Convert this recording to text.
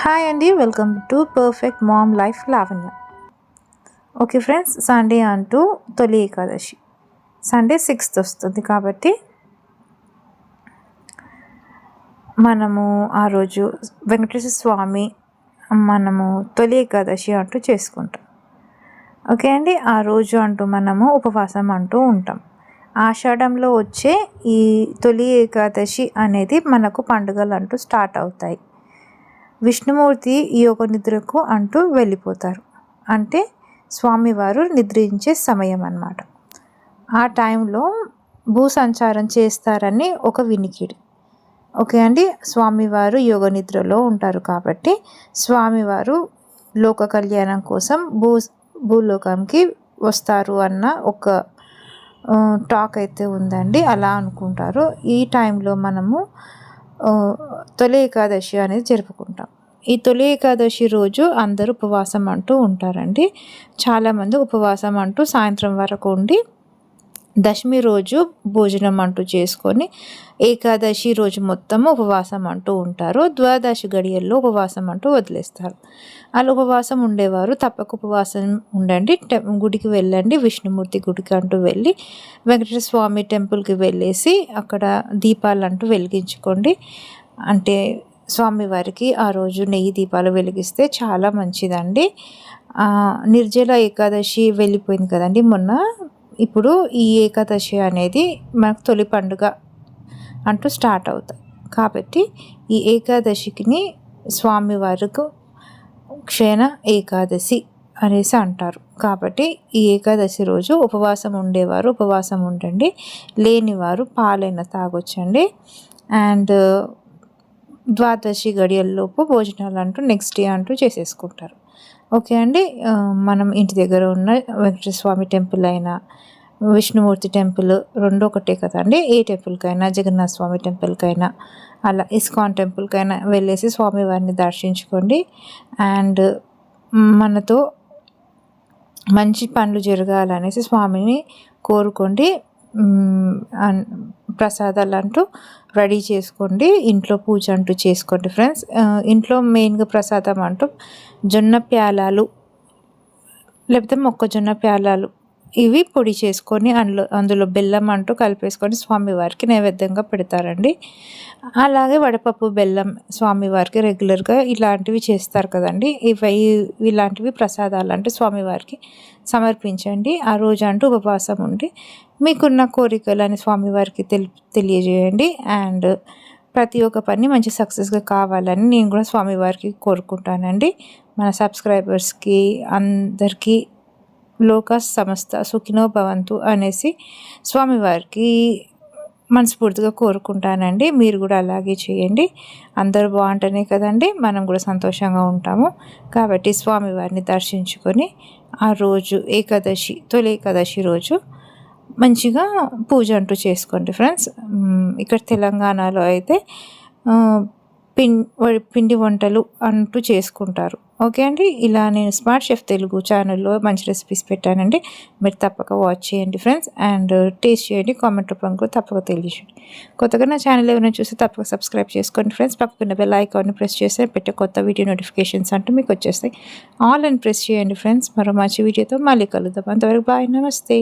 Hi అండి, welcome to perfect mom life Lavanya. Okay friends, Sunday అంటూ తొలి ఏకాదశి సండే 6th వస్తుంది కాబట్టి మనము ఆ రోజు వెంకటేశ్వర స్వామి మనము తొలి ఏకాదశి అంటూ చేసుకుంటాం. ఓకే అండి, ఆ రోజు అంటూ మనము ఉపవాసం అంటూ ఉంటాం. ఆషాఢంలో వచ్చే ఈ తొలి ఏకాదశి అనేది మనకు పండుగలు అంటూ స్టార్ట్ అవుతాయి. విష్ణుమూర్తి యోగ నిద్రకు అంటూ వెళ్ళిపోతారు. అంటే స్వామివారు నిద్రించే సమయం అన్నమాట. ఆ టైంలో భూ సంచారం చేస్తారని ఒక వినికిడి. ఓకే అండి, స్వామివారు యోగ నిద్రలో ఉంటారు కాబట్టి స్వామివారు లోక కళ్యాణం కోసం భూలోకంకి వస్తారు అన్న ఒక టాక్ అయితే ఉందండి. అలా అనుకుంటారు. ఈ టైంలో మనము తొలి ఏకాదశి అనేది జరుపుకుంటాం. ఈ తొలి ఏకాదశి రోజు అందరూ ఉపవాసం అంటూ ఉంటారండి. చాలామంది ఉపవాసం అంటూ సాయంత్రం వరకు ఉండి దశమి రోజు భోజనం అంటూ చేసుకొని ఏకాదశి రోజు మొత్తము ఉపవాసం అంటూ ఉంటారు. ద్వాదశి గడియల్లో ఉపవాసం అంటూ వదిలేస్తారు. అలా ఉపవాసం ఉండేవారు తప్పక ఉపవాసం ఉండండి, గుడికి వెళ్ళండి, విష్ణుమూర్తి గుడికి అంటూ వెళ్ళి వెంకటేశ్వర స్వామి టెంపుల్కి వెళ్ళేసి అక్కడ దీపాలు అంటూ వెలిగించుకోండి. అంటే స్వామివారికి ఆ రోజు నెయ్యి దీపాలు వెలిగిస్తే చాలా మంచిదండి. నిర్జల ఏకాదశి వెళ్ళిపోయింది కదండి మొన్న. ఇప్పుడు ఈ ఏకాదశి అనేది మనకు తొలి పండుగ అంటూ స్టార్ట్ అవుతాయి కాబట్టి ఈ ఏకాదశికి స్వామివారికి క్షణ ఏకాదశి అనేసి అంటారు. కాబట్టి ఈ ఏకాదశి రోజు ఉపవాసం ఉండేవారు ఉపవాసం ఉండండి, లేనివారు పాలైన తాగొచ్చండి. అండ్ ద్వాదశి గడియల్లోపు భోజనాలు అంటూ నెక్స్ట్ డే అంటూ చేసేసుకుంటారు. ఓకే అండి, మనం ఇంటి దగ్గర ఉన్న వెంకటేశ్వర స్వామి టెంపుల్ అయినా విష్ణుమూర్తి టెంపుల్ రెండు ఒకటే కదండి. ఏ టెంపుల్కైనా, జగన్నాథ స్వామి టెంపుల్కైనా, అలా ఇస్కాన్ టెంపుల్కైనా వెళ్ళేసి స్వామివారిని దర్శించుకోండి. అండ్ మనతో మంచి పనులు జరగాలనేసి స్వామిని కోరుకోండి. ప్రసాదాలు అంటూ రెడీ చేసుకోండి, ఇంట్లో పూజ అంటూ చేసుకోండి ఫ్రెండ్స్. ఇంట్లో మెయిన్గా ప్రసాదం అంటూ జొన్న ప్యాలాలు లేకపోతే మొక్కజొన్న ప్యాలాలు ఇవి పొడి చేసుకొని అందులో బెల్లం అంటూ కలిపేసుకొని స్వామివారికి నైవేద్యంగా పెడతారండి. అలాగే వడపప్పు బెల్లం స్వామివారికి రెగ్యులర్గా ఇలాంటివి చేస్తారు కదండి. ఇలాంటివి ప్రసాదాలు అంటే స్వామివారికి సమర్పించండి. ఆ రోజు అంటూ ఉపవాసం ఉండి మీకున్న కోరికలని స్వామివారికి తెలియజేయండి. అండ్ ప్రతి ఒక్క పని మంచి సక్సెస్గా కావాలని నేను కూడా స్వామివారికి కోరుకుంటానండి. మన సబ్స్క్రైబర్స్కి అందరికీ లోక సమస్త సుఖినో భవంతు అనేసి స్వామివారికి మనస్ఫూర్తిగా కోరుకుంటానండి. మీరు కూడా అలాగే చేయండి. అందరూ బాగుంటేనే కదండి మనం కూడా సంతోషంగా ఉంటాము. కాబట్టి స్వామివారిని దర్శించుకొని ఆ రోజు తొలి ఏకాదశి రోజు మంచిగా పూజ అంటూ చేసుకోండి ఫ్రెండ్స్. ఇక్కడ తెలంగాణలో అయితే పిండి వంటలు అంటూ చేసుకుంటారు. ఓకే అండి, ఇలా నేను స్మార్ట్ షెఫ్ తెలుగు ఛానల్లో మంచి రెసిపీస్ పెట్టానండి. మీరు తప్పక వాచ్ చేయండి ఫ్రెండ్స్. అండ్ టేస్ట్ చేయండి, కామెంట్ రూపంలో తప్పక తెలియజేయండి. కొత్తగా నా ఛానల్ ఏమైనా చూస్తే తప్పక సబ్స్క్రైబ్ చేసుకోండి ఫ్రెండ్స్. పక్కన బెల్ ఐకాన్ని ప్రెస్ చేస్తే పెట్టే కొత్త వీడియో నోటిఫికేషన్స్ అంటూ మీకు వచ్చేస్తాయి. ఆల్ అని ప్రెస్ చేయండి ఫ్రెండ్స్. మరో మంచి వీడియోతో మళ్ళీ కలుద్దాం. అంతవరకు బాయ్, నమస్తే.